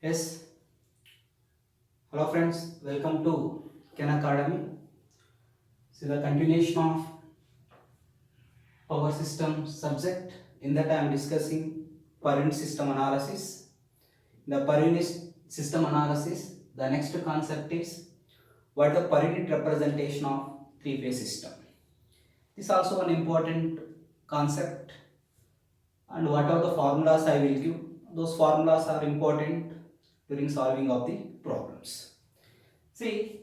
Yes, hello friends, welcome to Khan Academy. This is the continuation of power system subject. In that I am discussing per unit system analysis. In the per unit system analysis, the next concept is what the per unit representation of three-phase system. This is also an important concept, and what are the formulas I will give. Those formulas are important during solving of the problems. See,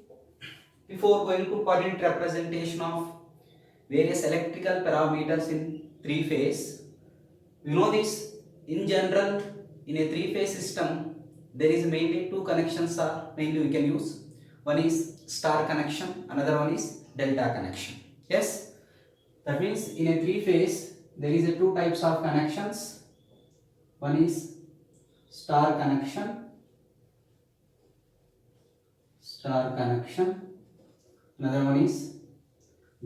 before going to per unit representation of various electrical parameters in three phase, you know this in general in a three phase system there is mainly two connections are mainly we can use. One is star connection, another one is delta connection. Yes, that means in a three phase there is a two types of connections. One is star connection, another one is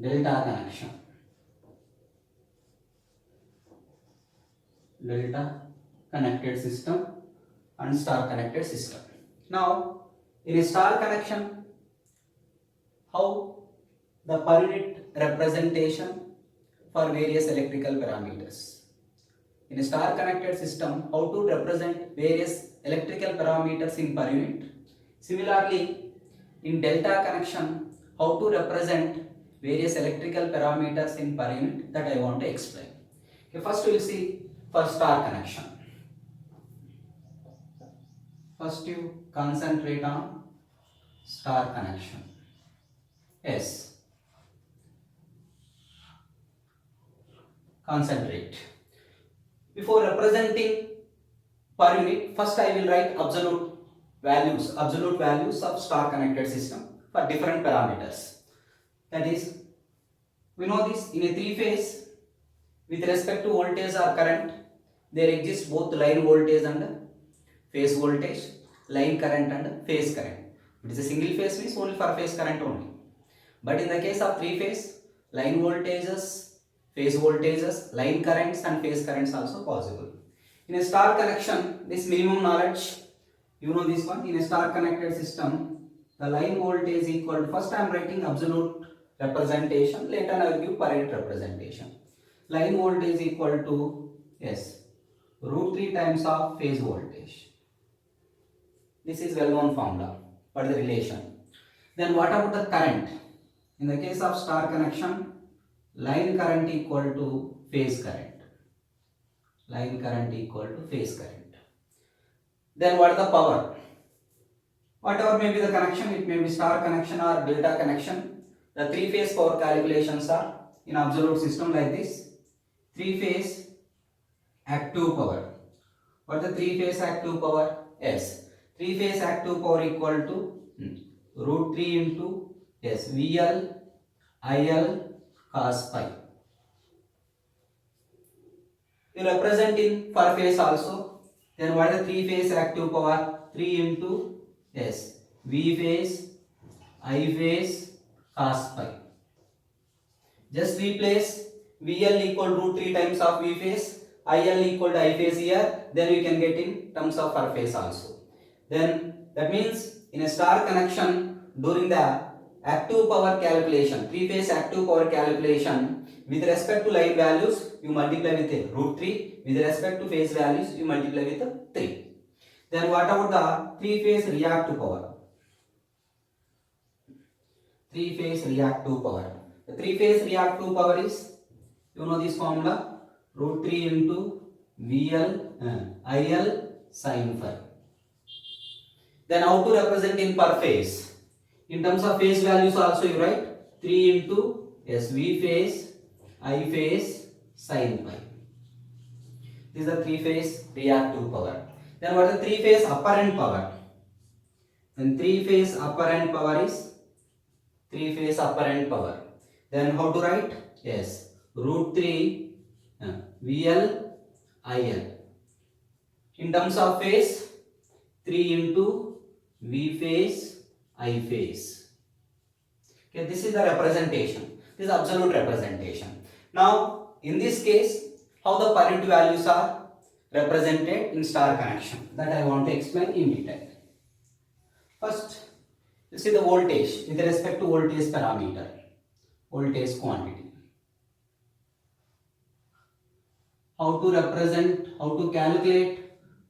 delta connection, delta connected system and star connected system. Now in a star connection, how the per unit representation for various electrical parameters. In a star connected system, how to represent various electrical parameters in per unit. Similarly, in delta connection, how to represent various electrical parameters in per unit, that I want to explain. Okay, first we will see for star connection. First you concentrate on star connection. Yes, concentrate. Before representing per unit, first I will write absolute values of star connected system for different parameters. That is, we know this in a three phase with respect to voltage or current, there exists both line voltage and phase voltage, line current and phase current. It is a single phase means only for phase current only. But in the case of three phase, line voltages, phase voltages, line currents and phase currents also possible. In a star connection, this minimum knowledge, you know this one, in a star connected system, the line voltage equal to, first I am writing absolute representation, later I will give per unit representation. Line voltage equal to, yes, root 3 times of phase voltage. This is well known formula for the relation. Then what about the current? In the case of star connection, line current equal to phase current. Line current equal to phase current. Then what is the power? Whatever may be the connection, it may be star connection or delta connection. The three phase power calculations are in absolute system like this. Three phase active power. What is the three phase active power? Yes. Three phase active power equal to root 3 into yes VL IL cos pi. You represent in per phase also. Then what is the three phase active power? 3 into yes V phase I phase cos pi. Just replace VL equal to root 3 times of V phase, IL equal to I phase here, then we can get in terms of per phase also. Then that means in a star connection, during the active power calculation, three phase active power calculation, with respect to line values, you multiply with root 3, with respect to phase values, you multiply with 3. Then what about the three phase reactive power? Three phase reactive power. The three phase reactive power is, you know this formula, root 3 into VL IL sin phi. Then how to represent in per phase? In terms of phase values also you write 3 into yes V phase I phase sin pi. This is the three phase reactive power. Then what is the three phase apparent power? Then three phase apparent power is three phase apparent power. Then how to write? Yes, root 3 VL IL. In terms of phase, 3 into V phase I phase. Okay, this is the representation. This is absolute representation. Now, in this case, how the per unit values are represented in star connection that I want to explain in detail. First, you see the voltage with respect to voltage parameter, voltage quantity. How to represent, how to calculate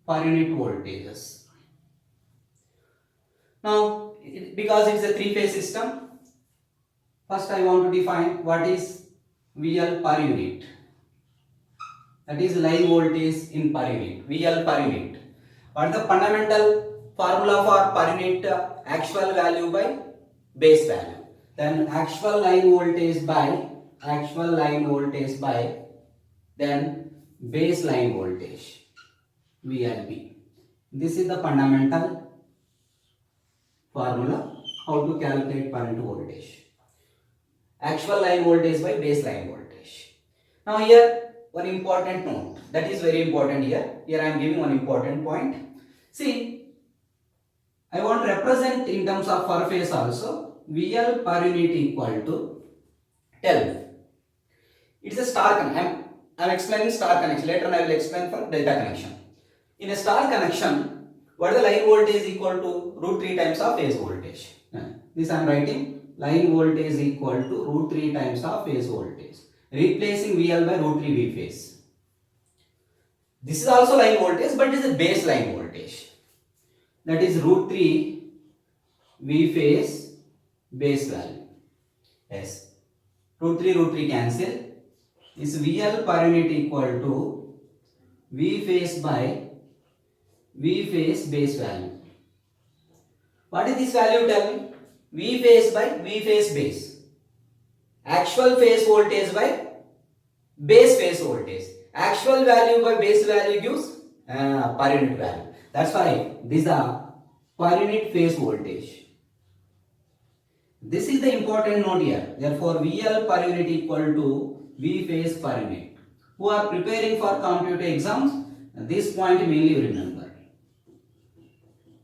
per unit voltages. Now, because it is a three-phase system, first I want to define what is VL per unit. That is line voltage in per unit, VL per unit. What is the fundamental formula for per unit? Actual value by base value. Then actual line voltage by then base line voltage, VLB. This is the fundamental formula how to calculate per unit voltage. Actual line voltage by base line voltage. Now here one important note, that is very important here. Here I am giving one important point. See, I want to represent in terms of per phase also. VL per unit equal to, tell me. It's a star connection. I am explaining star connection. Later on I will explain for delta connection. In a star connection, what is the line voltage equal to root 3 times of phase voltage? This I am writing line voltage equal to root 3 times of phase voltage. Replacing VL by root 3 V phase. This is also line voltage, but it is a base line voltage. That is root 3 V phase base value. Yes. Root 3 cancel. This VL per unit equal to V phase by V phase base value. What is this value? Tell me. V phase by V phase base. Actual phase voltage by base phase voltage. Actual value by base value gives per unit value. That's why these are per unit phase voltage. This is the important note here. Therefore, VL per unit equal to V phase per unit. Who are preparing for computer exams, this point mainly remember.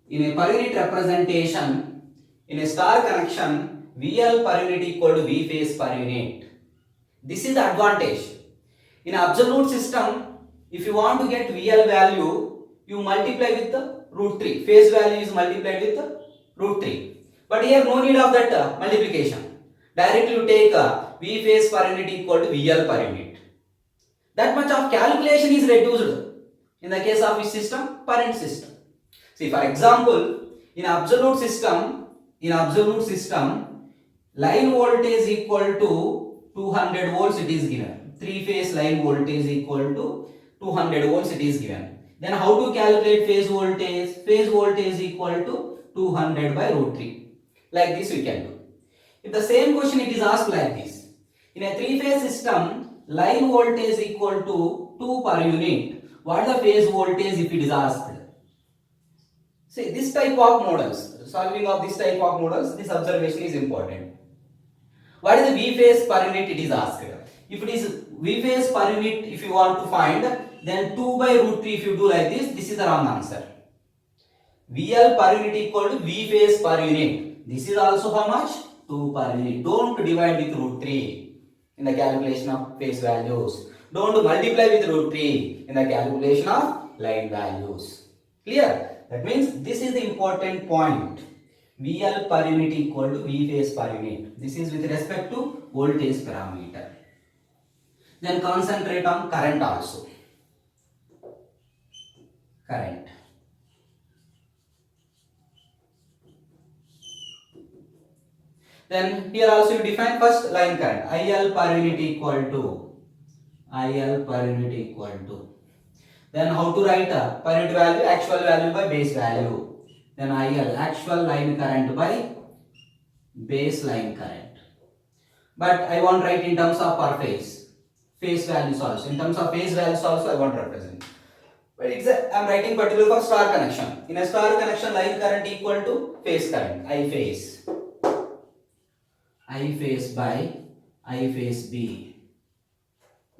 In a per unit representation, in a star connection, VL per unit equal to V phase per unit. This is the advantage. In absolute system, if you want to get VL value, you multiply with the root 3. Phase value is multiplied with the root 3. But here no need of that multiplication. Directly you take V phase per unit equal to VL per unit. That much of calculation is reduced in the case of which system? Per unit system. See, for example, in absolute system, line voltage equal to 200 volts it is given. 3-phase line voltage equal to 200 volts it is given. Then how to calculate phase voltage? Phase voltage equal to 200 by root 3. Like this we can do. If the same question it is asked like this. In a 3-phase system, line voltage equal to 2 per unit. What is the phase voltage if it is asked? See, this type of models, solving of this type of models, this observation is important. What is the V phase per unit it is asked? If it is V phase per unit, if you want to find, then 2 by root 3 if you do like this is the wrong answer. VL per unit equal to V phase per unit. This is also how much? 2 per unit. Don't divide with root 3 in the calculation of phase values. Don't multiply with root 3 in the calculation of line values. Clear? That means this is the important point. VL per unit equal to V phase per unit. This is with respect to voltage parameter. Then concentrate on current also. Current. Then here also you define first line current. IL per unit equal to. Then how to write per unit value? Actual value by base value. Then IL, actual line current by base line current. But I want to write in terms of per phase. Phase values also. In terms of phase values also I want to represent. But I am writing particular for star connection. In a star connection, line current equal to phase current. I phase by I phase B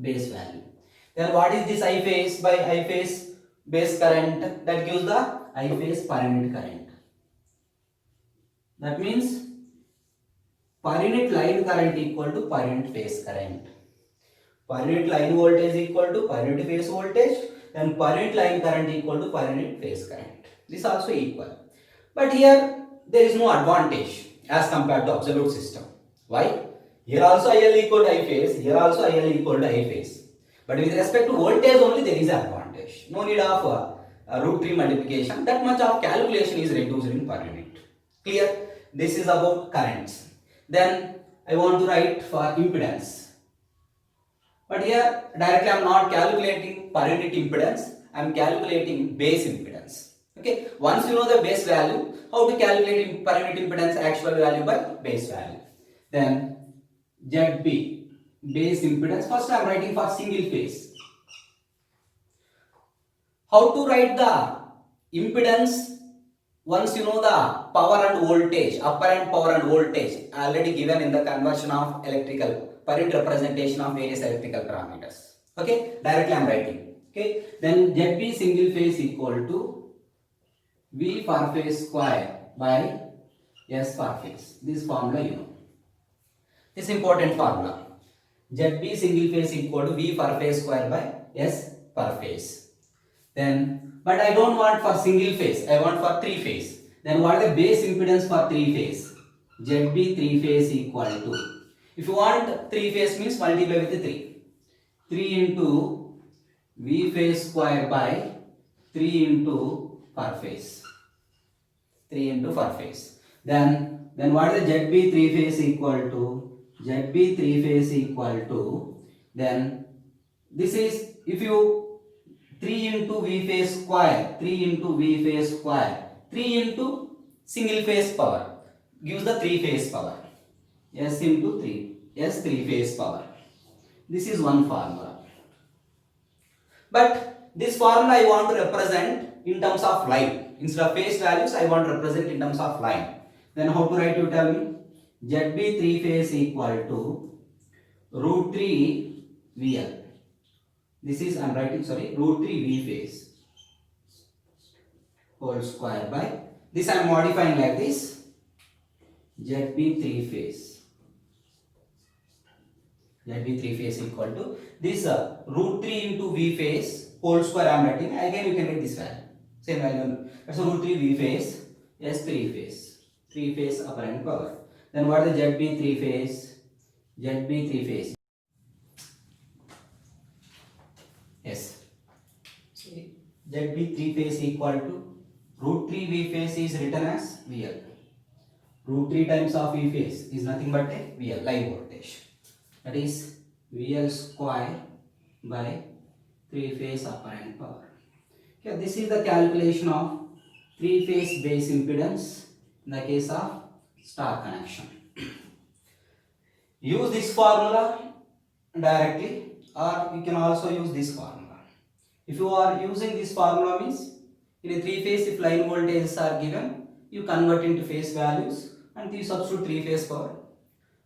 base value. Then what is this I phase by I phase base current? That gives the I phase per unit current. That means per unit line current equal to per unit phase current. Per unit line voltage equal to per unit phase voltage. then per unit line current equal to per unit phase current. This also equal. But here there is no advantage as compared to absolute system. Why? Here also IL equal to I phase, here also IL equal to I phase. But with respect to voltage only there is advantage. No need of root 3 multiplication. That much of calculation is reduced in per unit. Clear? This is about currents. Then I want to write for impedance. But here directly I am not calculating per unit impedance. I am calculating base impedance. Okay. Once you know the base value, how to calculate per unit impedance actual value by base value. Then ZB base impedance. First I am writing for single phase. How to write the impedance once you know the power and voltage, apparent power and voltage already given in the conversion of electrical per unit representation of various electrical parameters. Okay, directly I am writing. Okay, then ZB single phase equal to V per phase square by S per phase. This formula you know. This important formula. ZB single phase equal to V per phase square by S per phase. Then, but I don't want for single phase, I want for three phase. Then what is the base impedance for three phase? ZB three phase equal to, if you want three phase means multiply with 3. 3 into V phase square by 3 into per phase. 3 into per phase. Then what is the ZB three phase equal to? ZB three phase equal to, then this is, if you 3 into V phase square, 3 into V phase square, 3 into single phase power gives the 3 phase power. S into 3, S 3 phase power. This is one formula. But this formula I want to represent in terms of line. Instead of phase values, I want to represent in terms of line. Then how to write, you tell me? ZB 3 phase equal to root 3 VL. This is, I am writing, sorry, root 3 V phase whole square by, this I am modifying like this, ZB 3 phase. ZB 3 phase equal to this root 3 into V phase whole square I am writing. Again you can write this value. Same value. That's root 3 V phase, S 3 phase. 3 phase apparent power. Then what is the ZB 3 phase? ZB 3 phase. Yes. ZB 3 phase equal to root 3 V phase is written as VL. Root 3 times of V phase is nothing but a VL, line voltage. That is VL square by 3 phase apparent power. Okay, this is the calculation of 3 phase base impedance in the case of star connection. Use this formula directly, or you can also use this formula. If you are using this formula means in a 3 phase, if line voltages are given, you convert into phase values and you substitute 3 phase power.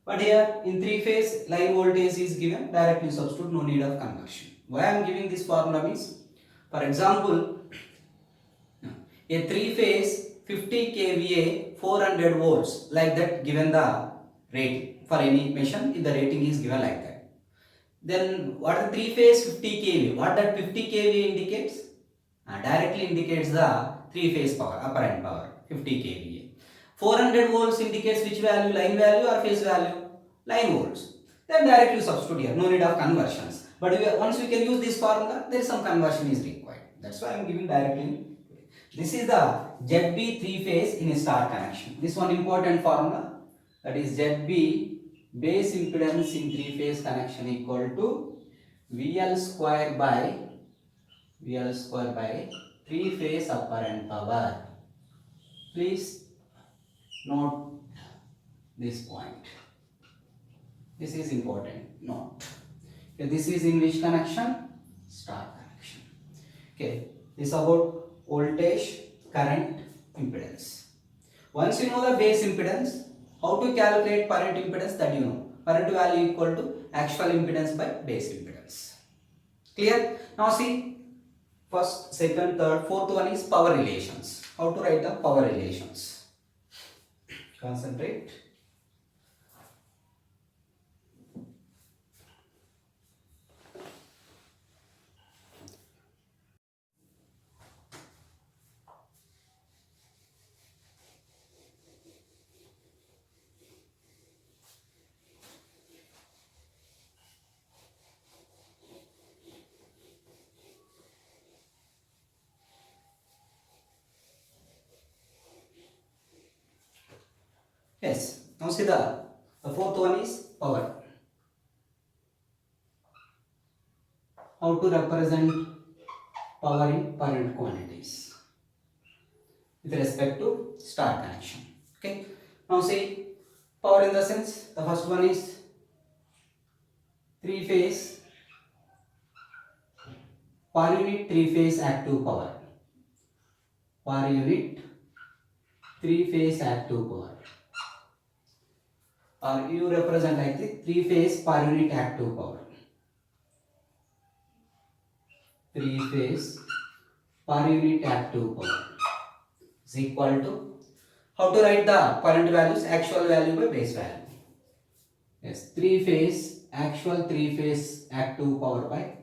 But here in 3 phase line voltage is given, directly substitute, no need of conversion. Why I am giving this formula means, for example, a 3 phase 50 kVA 400 volts, like that given the rating for any machine, if the rating is given like that. Then what is 3 phase 50 kV? What that 50 kV indicates? Directly indicates the 3 phase power, apparent power, 50 kVA. 400 volts indicates which value, line value or phase value? Line volts. Then directly substitute here, no need of conversions. But once we can use this formula, there is some conversion is required. That's why I am giving directly. This is the ZB 3 phase in a star connection. This one important formula, that is ZB base impedance in 3 phase connection equal to VL square by 3 phase apparent power. Please note this point. This is important. Note. Okay, this is in which connection? Star connection. Okay, this is about voltage, current, impedance. Once you know the base impedance, how to calculate per unit impedance, that you know. Per unit value equal to actual impedance by base impedance. Clear? Now see, first, second, third, fourth one is power relations. How to write the power relations? Concentrate. Yes. Now see the fourth one is power. How to represent power in per unit quantities with respect to star connection. Okay. Now see power in the sense, the first one is three phase per unit three phase active power. Per unit three phase active power. Or you represent like the three phase per unit active power. Three phase per unit active power is equal to, how to write the current values, actual value by base value. Yes, three phase actual three phase active power by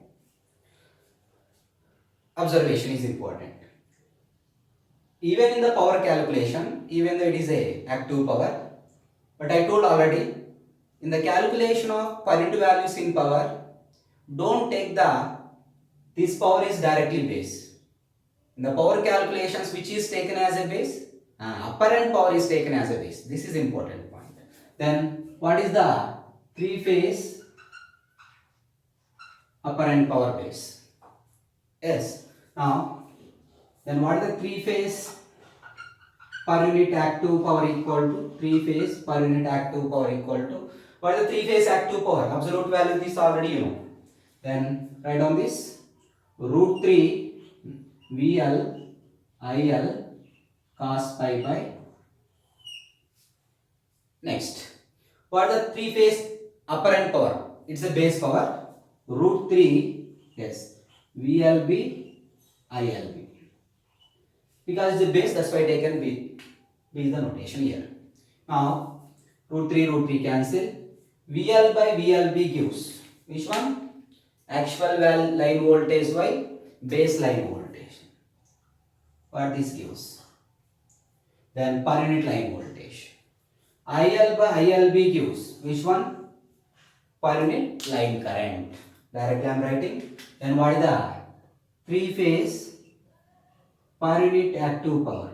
observation is important. Even in the power calculation, even though it is a active power, but I told already, in the calculation of current values in power, don't take this power is directly base. In the power calculations, which is taken as a base, apparent power is taken as a base. This is important point. Then what is the three phase apparent power base? Yes. Now then what is the three phase per unit active power equal to? Three phase per unit active power equal to, what is the three phase active power? Absolute value this already you know. Then write down this root 3 VL IL cos pi by. Next, what is the three phase apparent power? It's a base power, root 3, yes, VLB ILB. Because it's a base, that's why taken B is the notation here. Now root 3 cancel. VL by VLB gives which one? Actual line voltage by base line voltage. What this gives? Then per unit line voltage. IL by ILB gives which one? Per unit line current. Directly I am writing. Then what is the three phase per unit active power?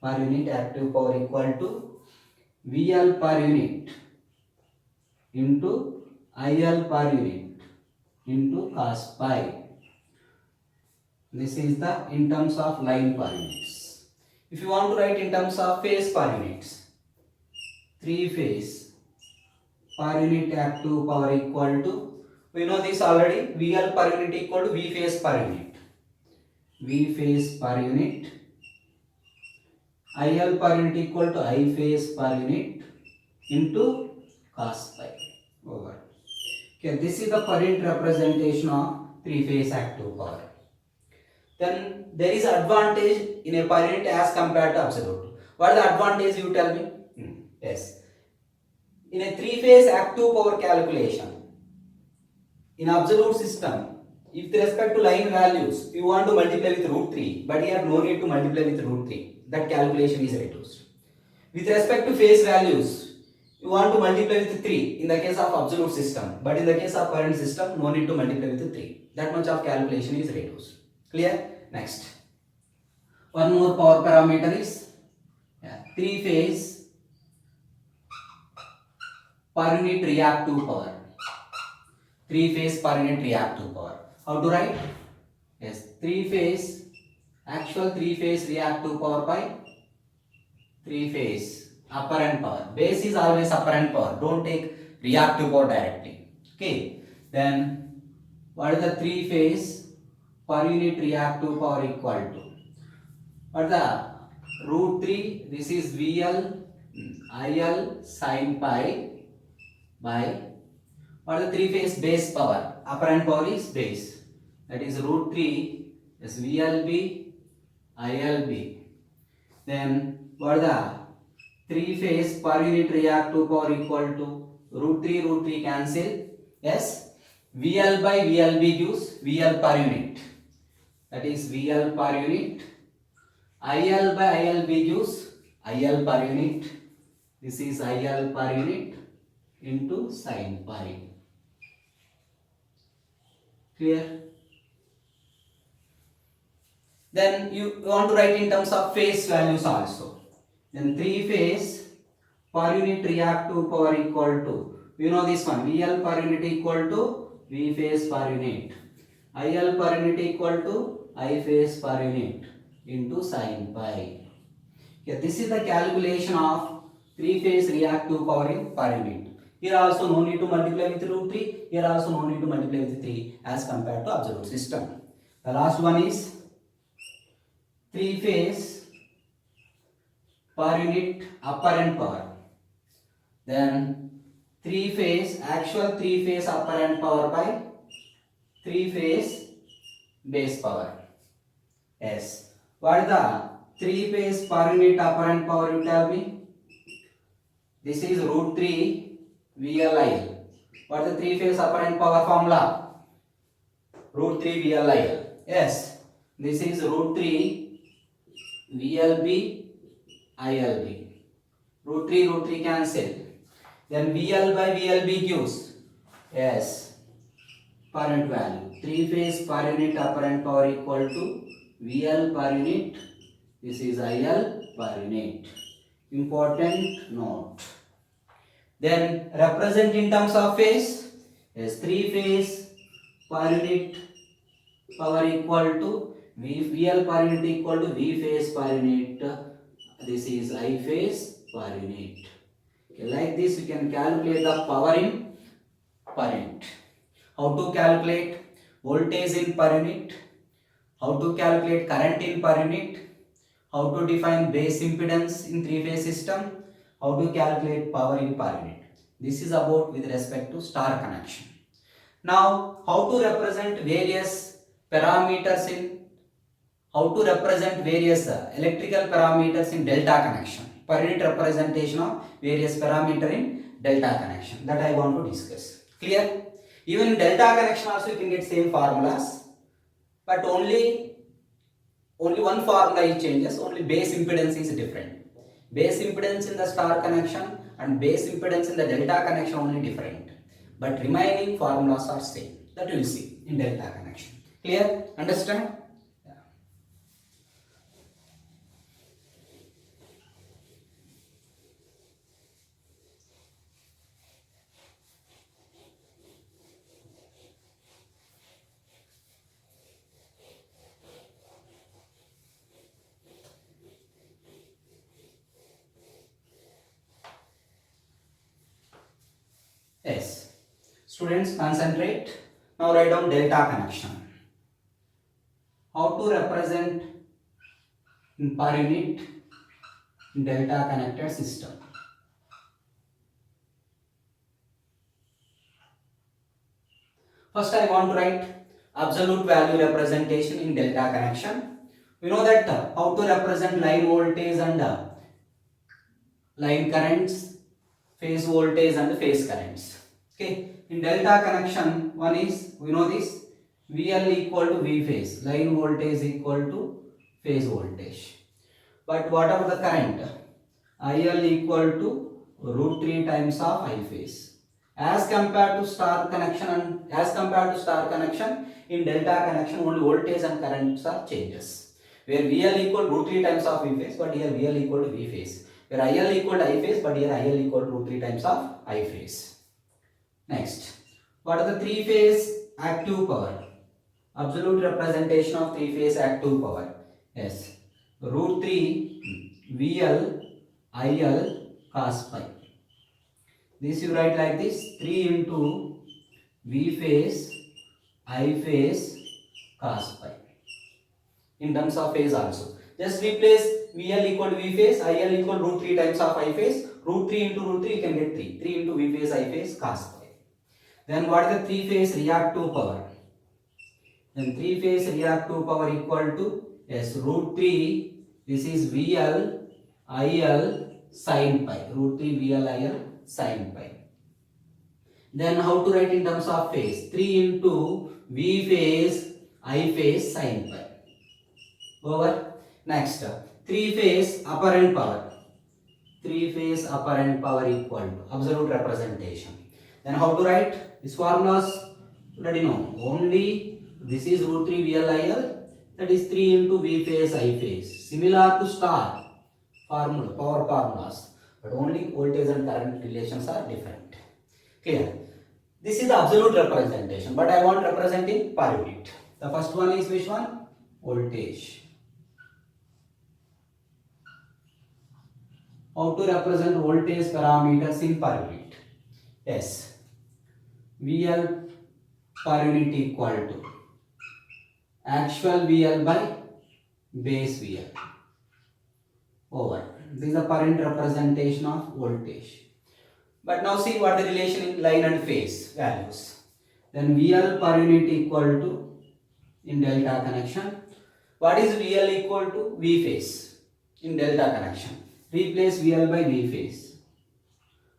Per unit active power equal to VL per unit into IL per unit into cos pi. This is the in terms of line per units. If you want to write in terms of phase per units, three phase per unit active power equal to, we know this already, VL per unit equal to V phase per unit. V phase per unit, IL per unit equal to I phase per unit into cos pi over. Okay, this is the per unit representation of three phase active power. Then there is advantage in a per unit as compared to absolute. What is the advantage, you tell me? Yes. In a three phase active power calculation, in absolute system, if with respect to line values, you want to multiply with root 3, but here no need to multiply with root 3. That calculation is reduced. With respect to phase values, you want to multiply with 3 in the case of absolute system, but in the case of current system, no need to multiply with 3. That much of calculation is reduced. Clear? Next. One more power parameter is three phase per unit reactive power. Three phase per unit reactive power. How to write? Yes, three phase, actual three phase reactive power by three phase apparent power. Base is always apparent power. Don't take reactive power directly. Okay. Then what is the three phase per unit reactive power equal to? What the root 3? This is VL IL sin pi by what is the three phase base power? Apparent power is base. That is root 3 is VLB ILB. Then what is the three phase per unit reactive power equal to root 3 cancel. Yes. VL by VLB gives VL per unit. That is VL per unit. IL by ILB gives IL per unit. This is IL per unit into sin pi. Clear? Then you want to write in terms of phase values also. Then three phase per unit reactive power equal to, you know this one, VL per unit equal to V phase per unit, IL per unit equal to I phase per unit into sin pi. Yeah, this is the calculation of three phase reactive power in per unit. Here also no need to multiply with root 3. Here also no need to multiply with 3 as compared to absolute system. The last one is three phase per unit apparent power. Then actual three phase apparent power by three phase base power. Yes. What is the three phase per unit apparent power, you tell me? This is root 3 VLIL. What is the three phase apparent power formula? Root 3 VLIL. Yes. This is root 3 VLB ILB. Root 3 cancel. Then VL by VLB gives, yes, per unit value. Three phase per unit apparent power equal to VL per unit. This is IL per unit. Important note. Then represent in terms of phase. Yes, three phase per unit power equal to VL per unit equal to V phase per unit. This is I phase per unit. Okay, like this we can calculate the power in per unit. How to calculate voltage in per unit? How to calculate current in per unit? How to define base impedance in three phase system? How to calculate power in per unit? This is about with respect to star connection. Now, how to represent various parameters in, how to represent various electrical parameters in delta connection. Per unit representation of various parameter in delta connection. That I want to discuss. Clear? Even in delta connection also you can get same formulas, but only one formula is changes. Only base impedance is different. Base impedance in the star connection and base impedance in the delta connection only different, but remaining formulas are same. That you will see in delta connection. Clear? Understand? Yes. Students, concentrate. Now write down delta connection. How to represent in per unit delta connected system. First I want to write absolute value representation in delta connection. We know that how to represent line voltage and line currents, phase voltage and phase currents. Okay, in delta connection, one is, we know this, VL equal to V phase, line voltage equal to phase voltage. But what about the current? IL equal to root 3 times of I phase. As compared to star connection in delta connection only voltage and currents are changes. Where VL equal root 3 times of V phase, but here VL equal to V phase. Where IL equal to I phase, but here IL equal to root 3 times of I phase. Next, what are the three phase active power? Absolute representation of three phase active power. Yes, root 3 VL IL cos pi. This you write like this, 3 into V phase I phase cos pi. In terms of phase also, just replace VL equal to V phase, IL equal to root 3 times of I phase, root 3 into root 3 you can get 3, 3 into V phase I phase cos pi. Then what is the three phase reactive power? Then three phase reactive power equal to, yes, root 3, this is VL IL sin pi, root 3 VL IL sin pi. Then how to write in terms of phase? 3 into V phase I phase sin pi. Over. Next, three phase apparent power. Three phase apparent power equal to absolute representation. Then how to write? These formulas already know. Only this is root 3 VLIL, that is 3 into V phase I phase. Similar to star formula, power formulas. but only voltage and current relations are different. Clear? This is the absolute representation, but I want to represent in per unit. The first one is which one? Voltage. How to represent voltage parameters in per unit? Yes, VL per unit equal to actual VL by base VL over. This is the per unit representation of voltage. But now see what the relation in line and phase values. Then VL per unit equal to in delta connection. What is VL equal to? V phase in delta connection. Replace VL by V phase.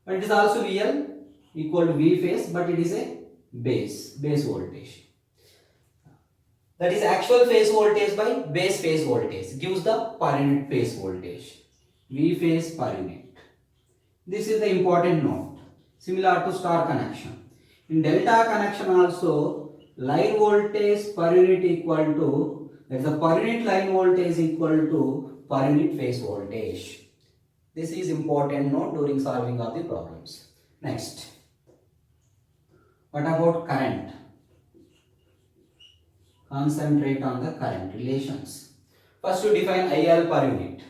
But it is also VL equal to V phase, but it is a base voltage. That is actual phase voltage by base phase voltage gives the per unit phase voltage. V phase per unit. This is the important note. Similar to star connection. In delta connection also, line voltage per unit equal to, that is the per unit line voltage equal to per unit phase voltage. This is important note during solving of the problems. Next. What about current? Concentrate on the current relations. First to define IL per unit.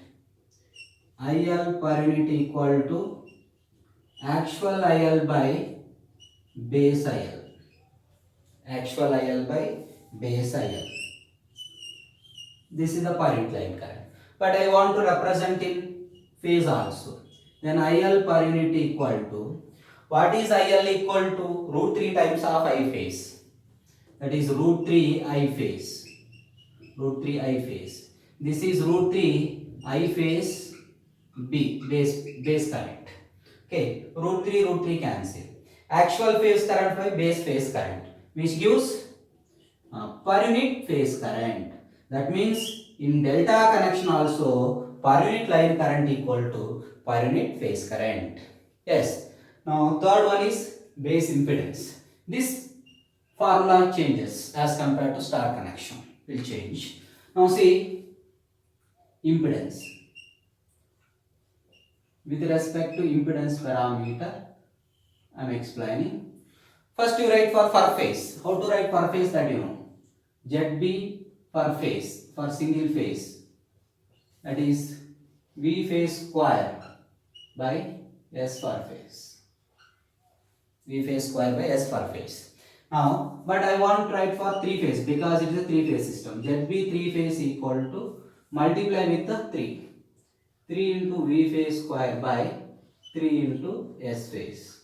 IL per unit equal to actual IL by base IL. Actual IL by base IL. This is the per unit line current. But I want to represent in phase also. Then IL per unit equal to, what is IL equal to? Root 3 times of I phase. That is root 3 I phase. Root 3 I phase. This is root 3 I phase B, base current. Okay, root 3 cancel. Actual phase current by base phase current, which gives per unit phase current. That means in delta connection also, per unit line current equal to per unit phase current. Yes. Now third one is base impedance. This formula changes as compared to star connection. Will change. Now see impedance. With respect to impedance parameter, I am explaining. First you write for per phase. How to write per phase, that you know. ZB per phase for single phase, that is V phase square by S per phase. V phase square by S per phase. Now, but I want to write for 3 phase because it is a 3 phase system. ZB 3 phase equal to multiply with the 3. 3 into V phase square by 3 into S phase.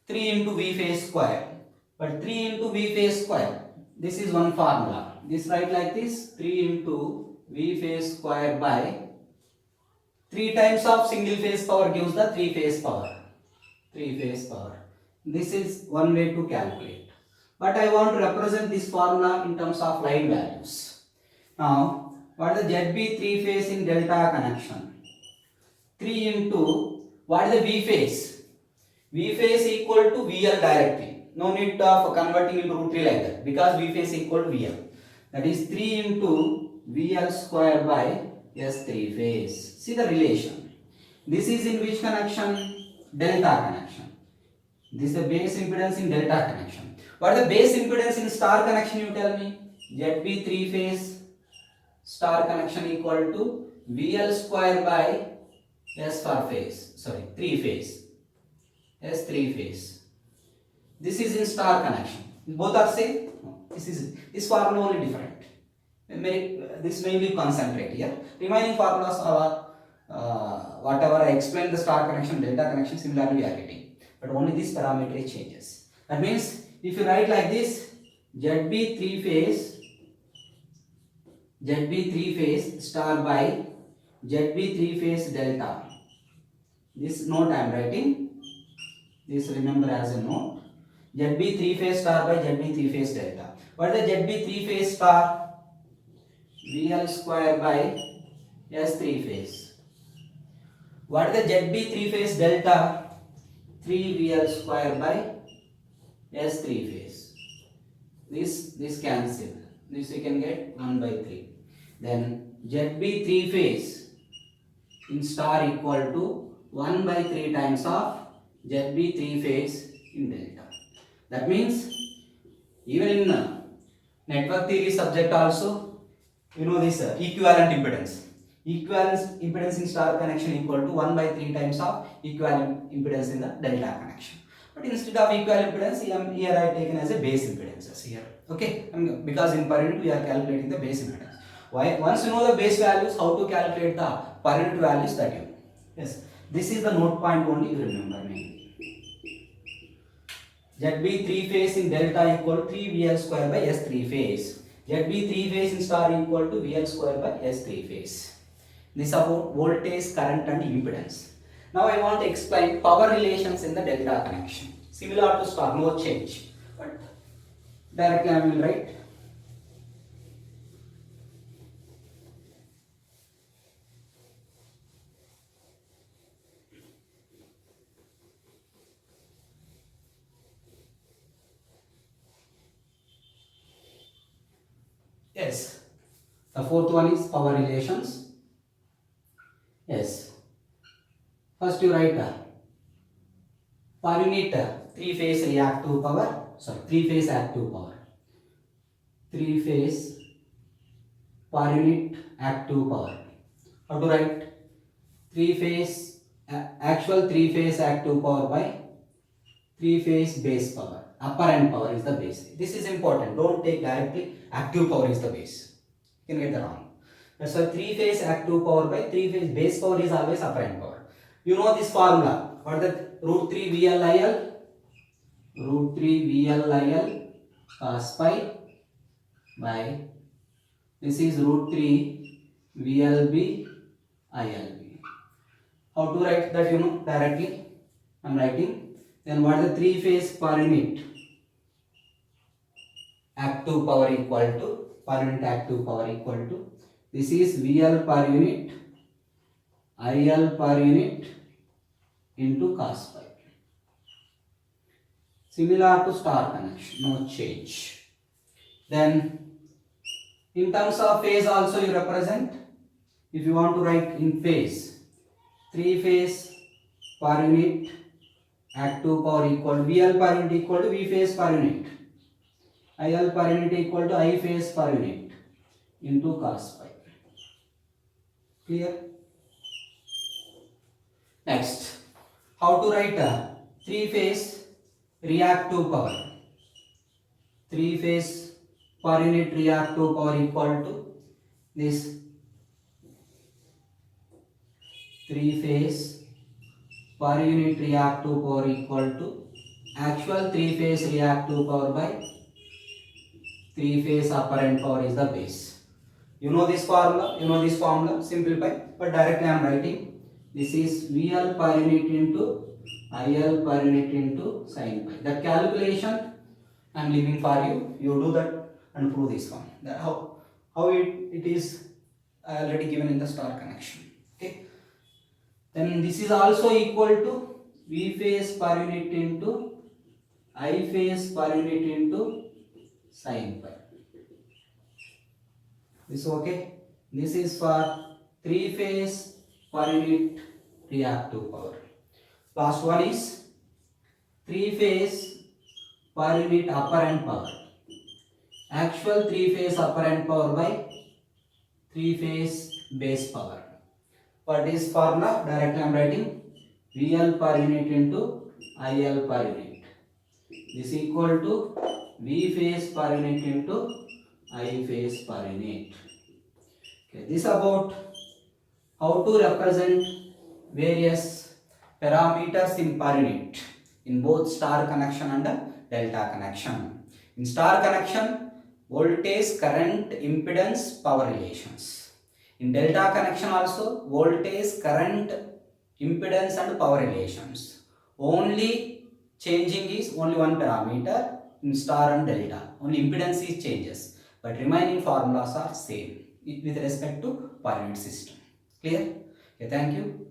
3 into V phase square. But 3 into V phase square, this is one formula. This write like this, 3 into V phase square by 3 times of single phase power gives the 3 phase power. 3 phase power. This is one way to calculate. But I want to represent this formula in terms of line values. Now, what is the ZB 3 phase in delta connection? 3 into, what is the V phase? V phase equal to VL directly. No need of converting into root 3 like that, because V phase equal to VL. That is 3 into VL square by S3 phase. See the relation. This is in which connection? Delta connection. This is the base impedance in delta connection. What is the base impedance in star connection, you tell me? ZB 3 phase star connection equal to VL square by S per phase. Sorry, 3 phase. S3 phase. This is in star connection. Both are same? No. This formula only different. This mainly concentrate here. Remaining formulas are whatever I explained the star connection, delta connection, similarly we are getting. But only this parameter changes. That means if you write like this, ZB 3 phase star by ZB 3 phase delta. This note I am writing. This remember as a note. ZB 3 phase star by ZB 3 phase delta. What is the ZB 3 phase star? VL square by S3 phase. What is the ZB 3 phase delta? 3 VL square by S3 phase. This cancel. This we can get 1 by 3. Then ZB 3 phase in star equal to 1 by 3 times of ZB 3 phase in delta. That means even in network theory subject also, you know this equivalent impedance. Equivalent impedance in star connection equal to 1 by 3 times of equivalent impedance in the delta connection. But instead of equivalent impedance, here I taken as a base impedances here. Okay, because in per unit we are calculating the base impedance. Why? Once you know the base values, how to calculate the per unit values, that you know. Yes, this is the note point only, you remember mainly. ZB 3 phase in delta equal to 3 VL square by S 3 phase. ZB 3 phase in star equal to VL square by S 3 phase. This about voltage, current and impedance. Now I want to explain power relations in the delta connection. Similar to star, no change. But directly I will write. Yes. The fourth one is power relations. Yes. First you write per unit 3 phase reactive power. Sorry, 3 phase active power. 3 phase per unit active power. How to write? 3 phase actual 3 phase active power by 3 phase base power. Apparent power is the base. This is important. Don't take directly active power is the base. You can get that wrong. That's why 3 phase active power by 3 phase base power is always apparent power. You know this formula. What is that? Root 3 VLIL. Root 3 VLIL cos pi by this is root 3 VLB ILB. How to write that, you know, directly? I am writing. Then what is the 3 phase per unit active power equal to? Per unit active power equal to, this is VL per unit IL per unit into cos pi. Similar to star connection, no change. Then in terms of phase also you represent. If you want to write in phase, 3 phase per unit active power equal to VL per unit equal to V phase per unit. IL per unit equal to I phase per unit into cos pi. Clear? Next, how to write a 3 phase reactive power. 3 phase per unit reactive power equal to this 3 phase per unit reactive power equal to actual 3 phase reactive power by 3 phase apparent power is the base. You know this formula, simplify, but directly I am writing. This is VL per unit into IL per unit into sin pi. That calculation I am leaving for you. You do that and prove this one. That how it is already given in the star connection. Okay. Then this is also equal to V phase per unit into I phase per unit into sin pi. This okay. This is for 3 phase per unit reactive power. Last one is 3 phase per unit apparent power. Actual 3 phase apparent power by 3 phase base power. For this formula, directly I am writing VL per unit into IL per unit. This equal to V phase per unit into I phase per unit. Okay, this about how to represent various parameters in per unit in both star connection and delta connection. In star connection, voltage, current, impedance, power relations. In delta connection also, voltage, current, impedance and power relations. Only changing is only one parameter in star and delta. Only impedance is changes, but remaining formulas are same with respect to per unit system. Clear? Okay, thank you.